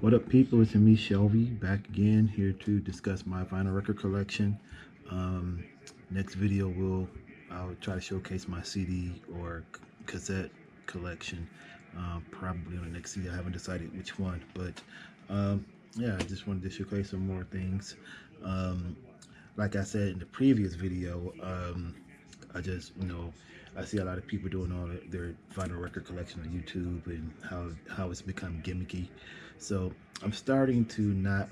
What up, people? It's me, Shelby, back again here to discuss my vinyl record collection. Um, Next video, I'll try to showcase my CD or cassette collection. Probably on the next CD. I haven't decided which one, but yeah, I just wanted to showcase some more things. Um, like I said in the previous video, I just, I see a lot of people doing all their vinyl record collection on YouTube and how it's become gimmicky. So I'm starting to not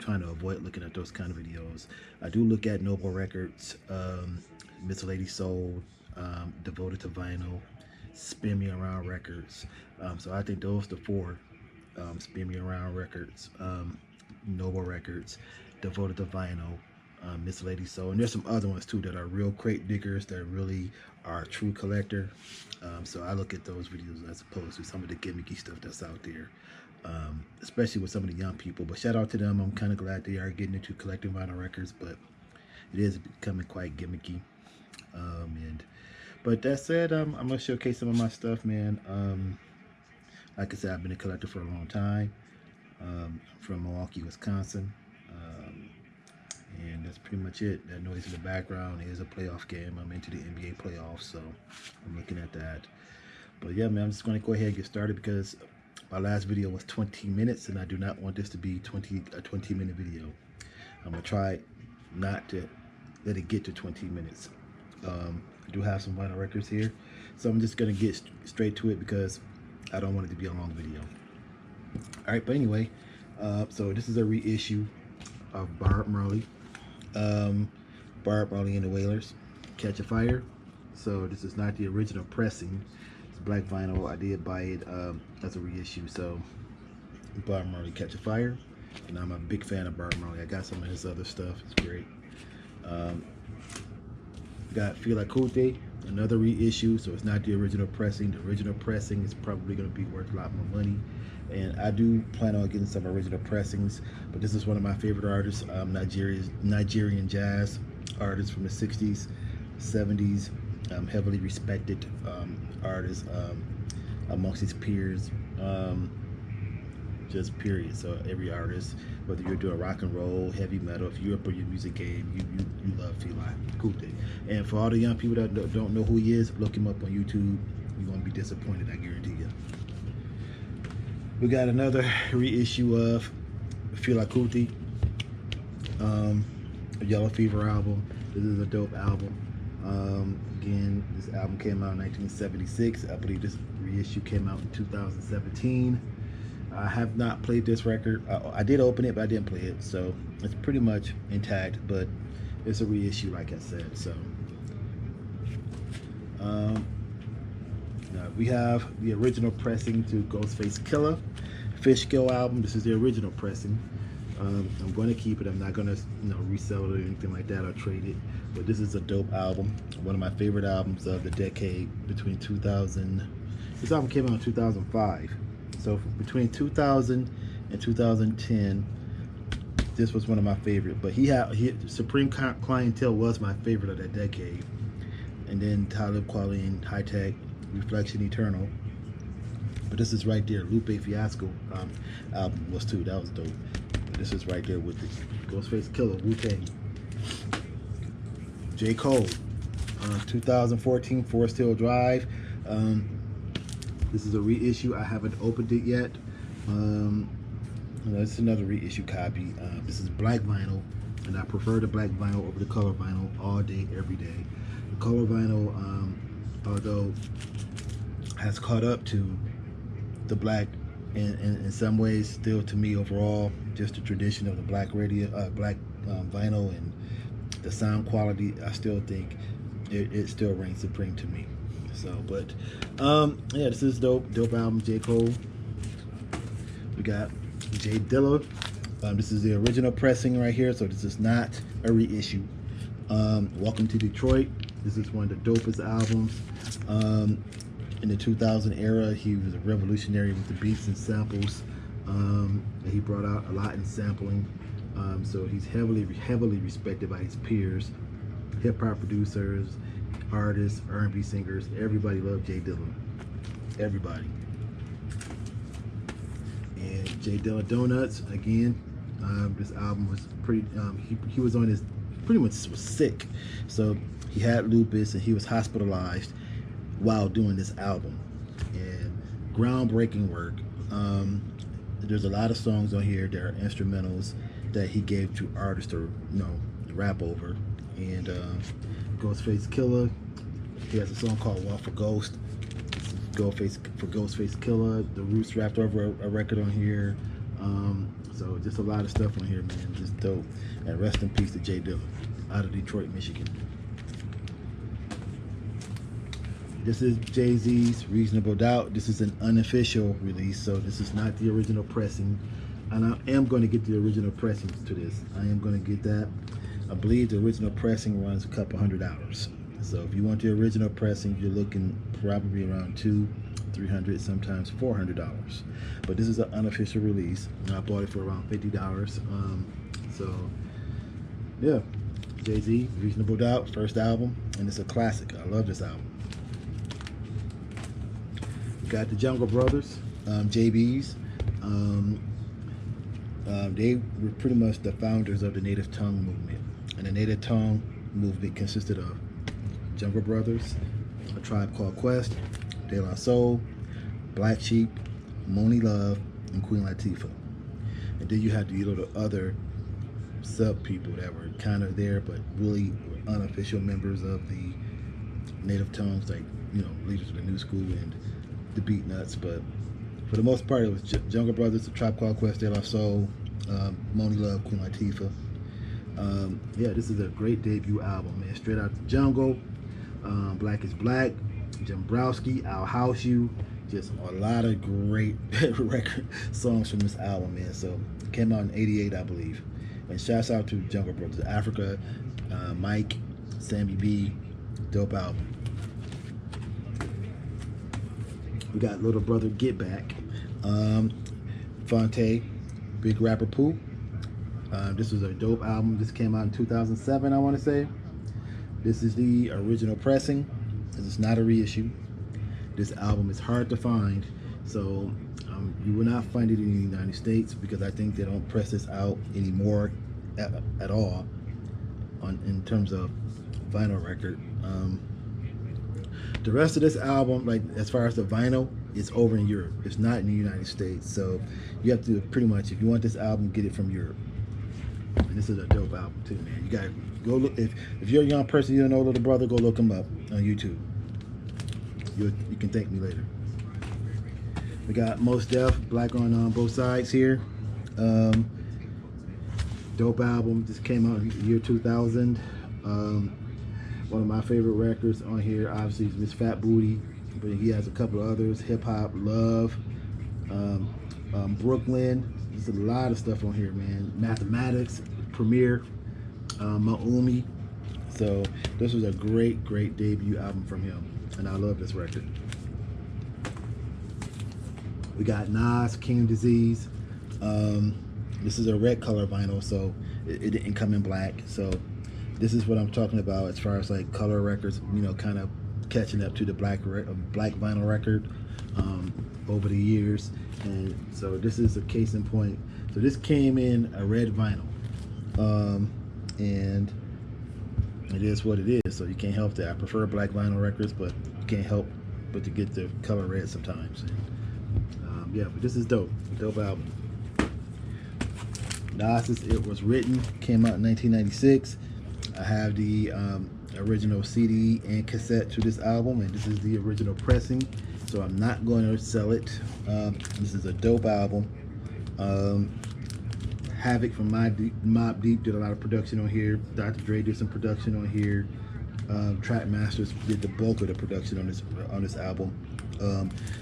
trying to avoid looking at those kind of videos. I do look at Noble Records, Miss Lady Soul, Devoted to Vinyl, Spin Me Around Records. So I think those the four: Spin Me Around Records, Noble Records, Devoted to Vinyl, Miss Lady Soul, and there's some other ones too that are real crate diggers that really are a true collector. So I look at those videos as opposed to some of the gimmicky stuff that's out there, especially with some of the young people. But shout out to them. I'm kind of glad they are getting into collecting vinyl records, but it is becoming quite gimmicky. But that said, I'm gonna showcase some of my stuff, man. Like I said, I've been a collector for a long time. From Milwaukee, Wisconsin. And that's pretty much it. That noise in the background is a playoff game. I'm into the NBA playoffs, so I'm looking at that. But yeah, man, I'm just going to go ahead and get started because my last video was 20 minutes, and I do not want this to be a 20-minute video. I'm going to try not to let it get to 20 minutes. I do have some vinyl records here, so I'm just going to get straight to it because I don't want it to be a long video. All right, but anyway, so this is a reissue of Bob Marley. Bob Marley and the Wailers, Catch a Fire. So this is not the original pressing. It's black vinyl. I did buy it as a reissue. So Bob Marley, Catch a Fire. And I'm a big fan of Bob Marley. I got some of his other stuff. It's great. Got Feel Like Kuti, another reissue. So it's not the original pressing. The original pressing is probably going to be worth a lot more money. And I do plan on getting some original pressings, but this is one of my favorite artists, Nigerian jazz artist from the 60s, 70s, heavily respected artist amongst his peers, just period. So every artist, whether you're doing rock and roll, heavy metal, if you're up on your music game, you love Feel Like Kuti. And for all the young people that don't know who he is, look him up on YouTube. You're gonna be disappointed, I guarantee you. We got another reissue of Feel Like Kuti, a Yellow Fever album. This is a dope album. Again, this album came out in 1976. I believe this reissue came out in 2017. I have not played this record. I did open it, but I didn't play it. So it's pretty much intact, but it's a reissue, like I said. So we have the original pressing to Ghostface Killah Fishkill album. This is the original pressing. I'm going to keep it. I'm not going to resell it or anything like that or trade it. But this is a dope album. One of my favorite albums of the decade between 2000. This album came out in 2005. So between 2000 and 2010, this was one of my favorite. But Supreme Clientele was my favorite of that decade. And then Talib Kweli, High Tech, Reflection Eternal. But this is right there. Lupe Fiasco album was too. That was dope. But this is right there with the Ghostface Killah, Wu-Tang. J. Cole, 2014 Forest Hill Drive. This is a reissue. I haven't opened it yet. This is another reissue copy. This is black vinyl, and I prefer the black vinyl over the color vinyl all day, every day. The color vinyl, although has caught up to the black in some ways, still to me overall, just the tradition of the black vinyl and the sound quality, I still think it still reigns supreme to me. So, but yeah, this is dope album. J. Cole. We got J. Dillo. This is the original pressing right here, so this is not a reissue. Welcome to Detroit. This is one of the dopest albums. In the 2000 era, he was a revolutionary with the beats and samples. He brought out a lot in sampling. So he's heavily respected by his peers, hip-hop producers, artists, R&B singers. Everybody loved J. Dillo. Everybody. And J Dilla Donuts again. This album was pretty. He was on his pretty much was sick, so he had lupus and he was hospitalized while doing this album. And groundbreaking work. There's a lot of songs on here that are instrumentals that he gave to artists to rap over. And Ghostface Killer, he has a song called Walk for Ghost. Ghostface Killer. The Roots rapped over a record on here. So just a lot of stuff on here, man. Just dope. And rest in peace to J Dilla out of Detroit, Michigan. This is Jay-Z's Reasonable Doubt. This is an unofficial release, so this is not the original pressing. And I am going to get the original pressings to this. I am going to get that. I believe the original pressing runs a couple $100. So if you want the original pressing, you're looking probably around $200-300, sometimes $400. But this is an unofficial release, and I bought it for around $50. So yeah, Jay-Z, Reasonable Doubt, first album, and it's a classic. I love this album. We got the Jungle Brothers, JBs. They were pretty much the founders of the Native Tongue movement, and the Native Tongue movement consisted of Jungle Brothers, A Tribe Called Quest, De La Soul, Black Sheep, Moni Love, and Queen Latifah. And then you had the other sub people that were kind of there, but really unofficial members of the Native Tongues, like leaders of the New School and the Beatnuts. But for the most part, it was Jungle Brothers, A Tribe Called Quest, De La Soul, Moni Love, Queen Latifah. Yeah, this is a great debut album, man. Straight Out the Jungle, Black is Black, Jimbrowski, I'll House You. Just a lot of great record songs from this album, man. So it came out in '88, I believe. And shouts out to Jungle Brothers, Africa, Mike, Sammy B, dope album. We got Little Brother Get Back, Fonte, Big Rapper Pooh. This was a dope album. This came out in 2007, I want to say. This is the original pressing. This is not a reissue. This album is hard to find, so you will not find it in the United States because I think they don't press this out anymore at all in terms of vinyl record. The rest of this album, like as far as the vinyl, is over in Europe. It's not in the United States, so you have to pretty much, if you want this album, get it from Europe. And this is a dope album too, man. You gotta go look. If you're a young person, you don't know Little Brother, go look him up on YouTube. You can thank me later. We got Mos Def, Black on Both Sides here. Dope album. This came out in the year 2000. One of my favorite records on here, obviously, is Miss Fat Booty, but he has a couple of others: Hip Hop, Love, Brooklyn. There's a lot of stuff on here, man. Mathematics, Premiere, Maumi. So this was a great debut album from him, and I love this record. We got Nas, King Disease. This is a red color vinyl, so it didn't come in black. So this is what I'm talking about as far as like color records, kind of catching up to the black vinyl record over the years. And so this is a case in point. So this came in a red vinyl, and it is what it is. So you can't help that. I prefer black vinyl records, but you can't help but to get the color red sometimes. And, yeah, but this is dope album. Nas's It Was Written came out in 1996. I have the original CD and cassette to this album, and this is the original pressing, so I'm not going to sell it. This is a dope album. Havoc from Mobb Deep did a lot of production on here. Dr. Dre did some production on here. Trap Masters did the bulk of the production on this album.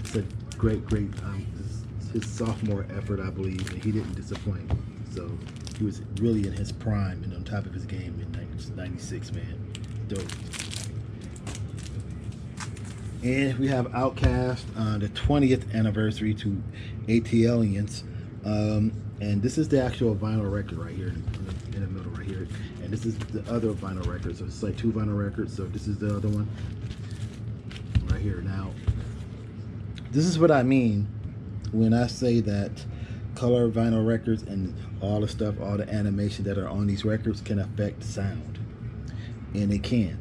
It's a great his sophomore effort, I believe, and he didn't disappoint. So he was really in his prime and on top of his game in 96, man. Dope. And we have Outkast, the 20th anniversary to ATLians. And this is the actual vinyl record right here in the middle right here. And this is the other vinyl record. So it's like two vinyl records. So this is the other one right here. Now, this is what I mean when I say that color vinyl records and all the stuff, all the animation that are on these records can affect sound, and it can.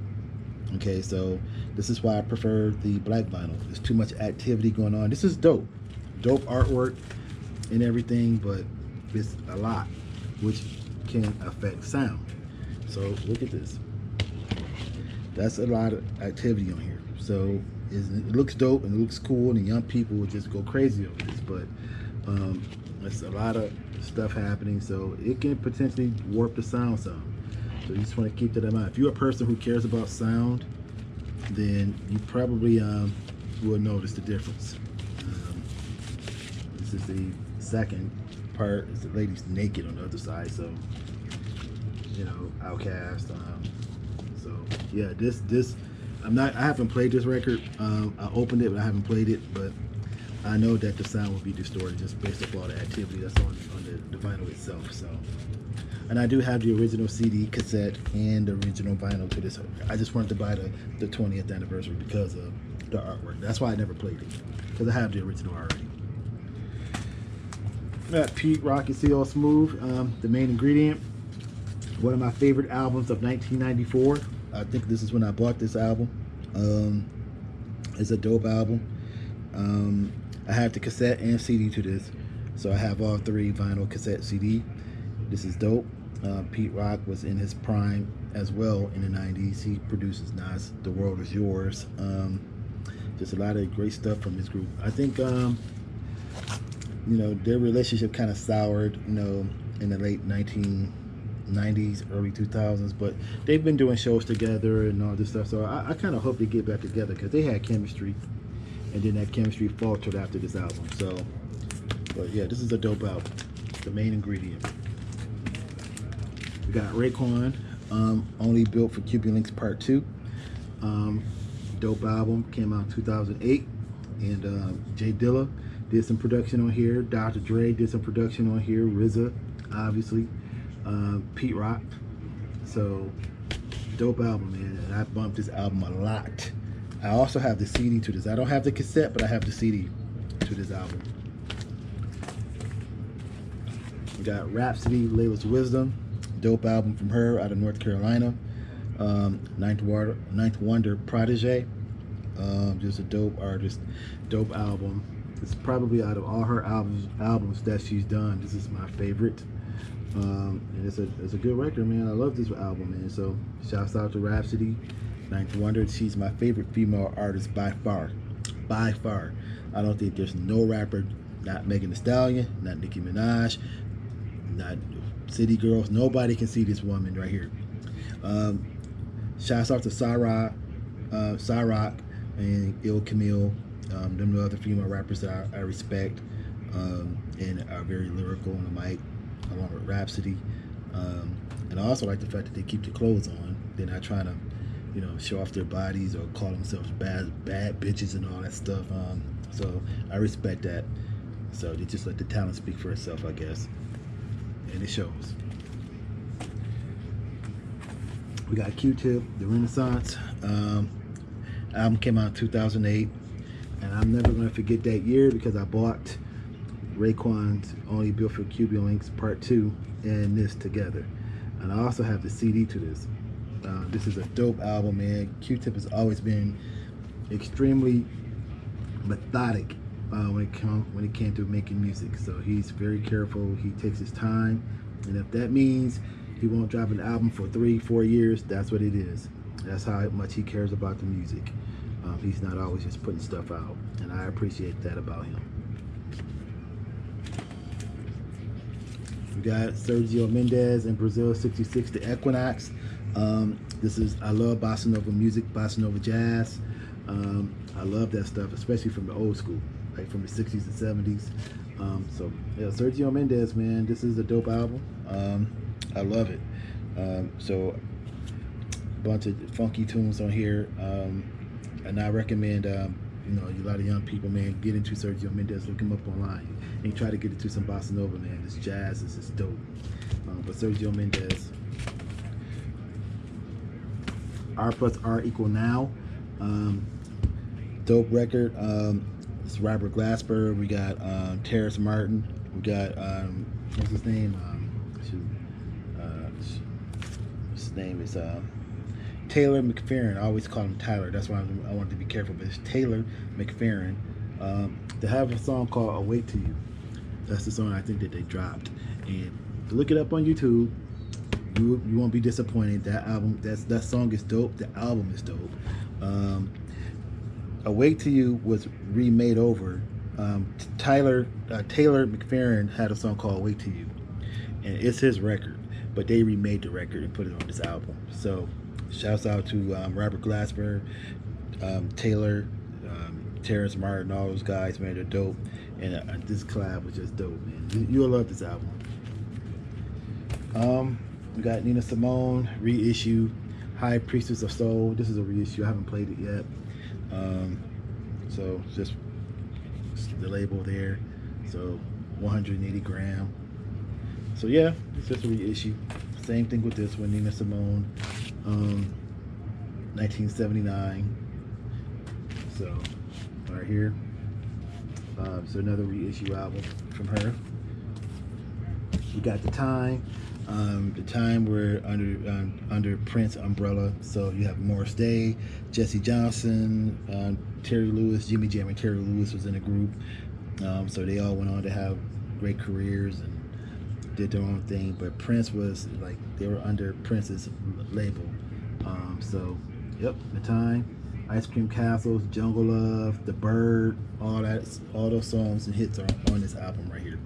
Okay, so this is why I prefer the black vinyl. There's too much activity going on. This is dope artwork and everything, but it's a lot, which can affect sound. So look at this. That's a lot of activity on here. So it looks dope and it looks cool, and the young people would just go crazy over this. But there's a lot of stuff happening, so it can potentially warp the sound some. So you just want to keep that in mind. If you're a person who cares about sound, then you probably will notice the difference. This is the second part. Is the lady's naked on the other side, so you know, Outcast. So yeah, this I haven't played this record. I opened it, but I haven't played it. But I know that the sound will be distorted just based off all the activity that's on the vinyl itself. So. And I do have the original CD, cassette, and the original vinyl to this. I just wanted to buy the 20th anniversary because of the artwork. That's why I never played it, because I have the original already. Got Pete Rock and CL Smooth, the main ingredient. One of my favorite albums of 1994. I think this is when I bought this album. It's a dope album. I have the cassette and CD to this, so I have all three: vinyl, cassette, CD. This is dope. Pete Rock was in his prime as well in the 90s. He produces Nas, The World Is Yours. Just a lot of great stuff from this group. I think, you know, their relationship kind of soured, you know, in the late 1990s, early 2000s, but they've been doing shows together and all this stuff. So I kind of hope they get back together, because they had chemistry, and then that chemistry faltered after this album. So, but yeah, this is a dope album. The main ingredient. We got Rayquan, Only Built for Cuban Links Part 2. Dope album, came out in 2008. And J Dilla did some production on here. Dr. Dre did some production on here. RZA, obviously. Pete Rock. So, dope album, man. And I bumped this album a lot. I also have the CD to this. I don't have the cassette, but I have the CD to this album. We got Rhapsody, Layla's Wisdom. Dope album from her out of North Carolina. Ninth Wonder Protege. Just a dope artist, dope album. It's probably out of all her albums that she's done, this is my favorite. And it's a good record, man. I love this album, man. So shouts out to Rhapsody, Ninth Wonder. She's my favorite female artist by far. By far. I don't think there's no rapper, not Megan Thee Stallion, not Nicki Minaj, not City Girls. Nobody can see this woman right here. Shouts out to Cyrock and Il Camille. Them the other female rappers that I respect and are very lyrical on the mic, along with Rhapsody. And I also like the fact that they keep their clothes on. They're not trying to, you know, show off their bodies or call themselves bad bitches and all that stuff. So I respect that. So they just let the talent speak for itself, I guess. And it shows. We got Q-Tip, The Renaissance. Album came out in 2008, and I'm never going to forget that year because I bought Rayquan's Only Built for Cuban Links Part 2 and this together. And I also have the CD to this. This is a dope album, man. Q-Tip has always been extremely methodic when it came to making music. So he's very careful. He takes his time, and if that means he won't drop an album for 3-4 years, that's what it is. That's how much he cares about the music. He's not always just putting stuff out, and I appreciate that about him. We got Sergio Mendes in Brazil, 66, The Equinox. I love bossa nova music, bossa nova jazz. I love that stuff, especially from the old school, like from the 60s and 70s. So yeah, Sergio Mendes, man, this is a dope album. I love it. So a bunch of funky tunes on here, and I recommend you know, a lot of young people, man, get into Sergio Mendes, look him up online, and try to get into some bossa nova, man. This jazz is just dope. But Sergio Mendes, R plus R equal now. Dope record. It's Robert Glasper. We got Terrace Martin, We got what's his name? His name is Taylor Mcferrin. I always call him Tyler. That's why I wanted to be careful. But it's Taylor Mcferrin. They have a song called "Awake to You." That's the song I think that they dropped. And to look it up on YouTube, you won't be disappointed. That song is dope. The album is dope. "Awake to You" was remade over. Taylor Mcferrin had a song called "Awake to You," and it's his record, but they remade the record and put it on this album. So shouts out to Robert Glasper, Taylor, Terrence Martin, all those guys, man. They're dope, and this collab was just dope, man. You'll love this album. We got Nina Simone, Reissue, High Priestess of Soul. This is a reissue. I haven't played it yet. So just the label there. So 180 gram. So yeah, it's just a reissue. Same thing with this one, Nina Simone, 1979. So right here. So another reissue album from her. We got The Time. The Time we're under Prince umbrella. So you have Morris Day, Jesse Johnson, Terry Lewis, Jimmy Jam and Terry Lewis was in a group. So they all went on to have great careers and did their own thing. But Prince was like, they were under Prince's label. So yep, The Time, Ice Cream Castles, Jungle Love, The Bird, all those songs and hits are on this album right here.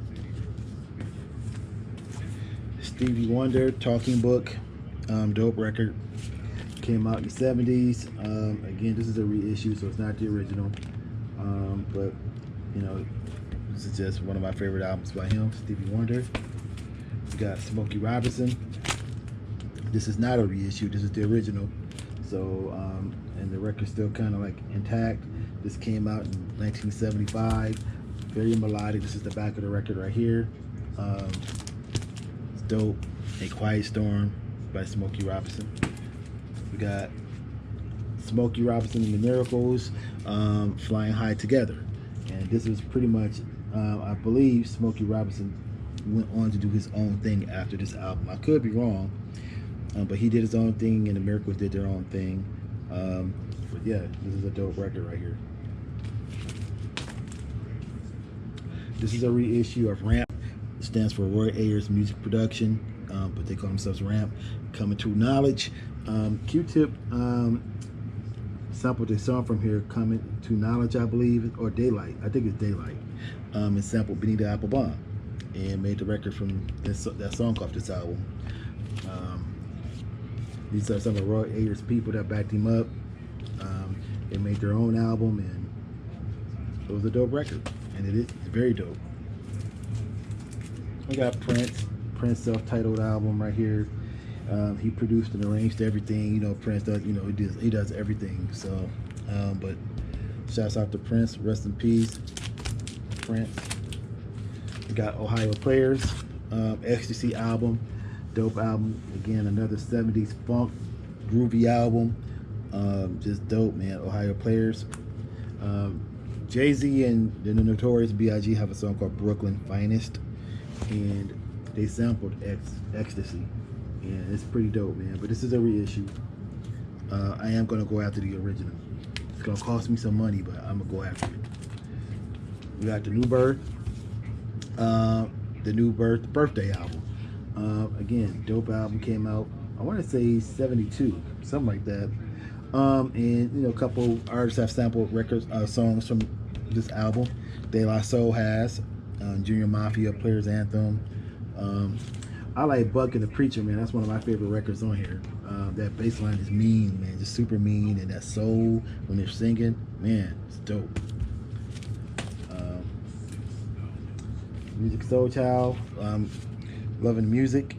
Stevie Wonder, Talking Book, dope record. Came out in the 70s. Again, this is a reissue, so it's not the original. But, you know, this is just one of my favorite albums by him, Stevie Wonder. We got Smokey Robinson. This is not a reissue, this is the original. So, and the record's still kind of like intact. This came out in 1975. Very melodic. This is the back of the record right here. It's dope. A Quiet Storm by Smokey Robinson. We got Smokey Robinson and the Miracles, Flying High Together. And this was pretty much, I believe Smokey Robinson went on to do his own thing after this album. I could be wrong, but he did his own thing and the Miracles did their own thing. But yeah, this is a dope record right here. This is a reissue of Ramp. It stands for Roy Ayers Music Production, but they call themselves Ramp. Coming to Knowledge. Q-Tip sampled a song from here, Coming to Knowledge, I believe, or Daylight. I think it's Daylight. And sampled Benny the Apple Bomb and made the record from that song off this album. These are some of Roy Ayers' people that backed him up. They made their own album, and it was a dope record, and it is very dope. We got Prince self-titled album right here. He produced and arranged everything. You know, Prince does. You know, he does everything. So, but shouts out to Prince. Rest in peace, Prince. We got Ohio Players, Ecstasy album, dope album. Again, another 70s funk groovy album. Just dope, man. Ohio Players. Jay-Z and the Notorious B.I.G. have a song called Brooklyn Finest, and they sampled Ecstasy, and it's pretty dope, man. But this is a reissue. I am gonna go after the original. It's gonna cost me some money, but I'm gonna go after it. We got the New Birth birthday album. Again, dope album, came out, I want to say 72, something like that. And you know, a couple artists have sampled songs from this album. De La Soul has, Junior Mafia, Players Anthem. I like Buck and the Preacher, man. That's one of my favorite records on here. That bass line is mean, man, just super mean, and that soul when they're singing, man, it's dope. Music Soul Child, Loving Music,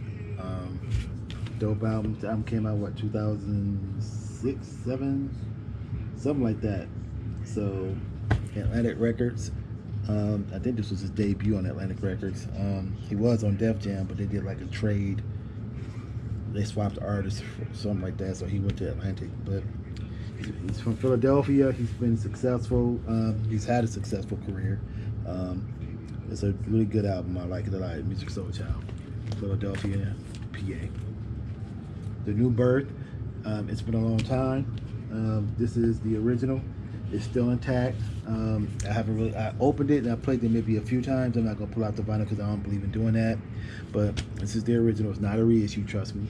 dope album. The album came out, what, 2006, 7, something like that. So Atlantic Records. I think this was his debut on Atlantic Records. He was on Def Jam, but they did like a trade. They swapped artists or something like that, so he went to Atlantic. But he's from Philadelphia. He's been successful. He's had a successful career. It's a really good album. I like it a lot. Music Soul Child, Philadelphia, PA. The New Birth. It's been a long time. This is the original. It's still intact. I haven't really. I opened it and I played it maybe a few times. I'm not gonna pull out the vinyl because I don't believe in doing that. But this is the original. It's not a reissue. Trust me.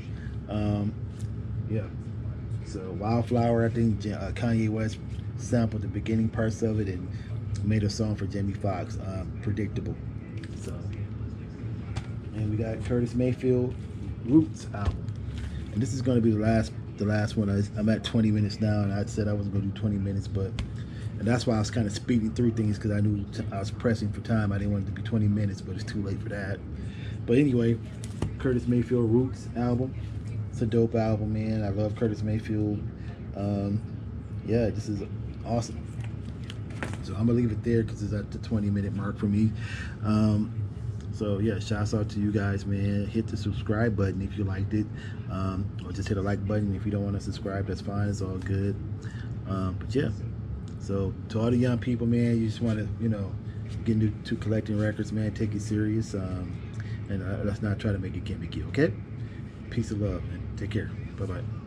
Yeah. So Wildflower. I think Kanye West sampled the beginning parts of it and made a song for Jamie Foxx. Predictable. So, and we got Curtis Mayfield Roots album. And this is going to be the last one. I'm at 20 minutes now, and I said I wasn't going to do 20 minutes, and that's why I was kind of speeding through things, because I knew I was pressing for time. I didn't want it to be 20 minutes, but it's too late for that. But anyway, Curtis Mayfield Roots album. It's a dope album, man. I love Curtis Mayfield. Yeah, this is awesome. So I'm gonna leave it there because it's at the 20-minute mark for me. So yeah, shouts out to you guys, man. Hit the subscribe button if you liked it, or just hit a like button if you don't want to subscribe. That's fine. It's all good. But yeah, so to all the young people, man, you just want to, get into collecting records, man. Take it serious, and let's not try to make it gimmicky. Okay? Peace of love, and take care. Bye bye.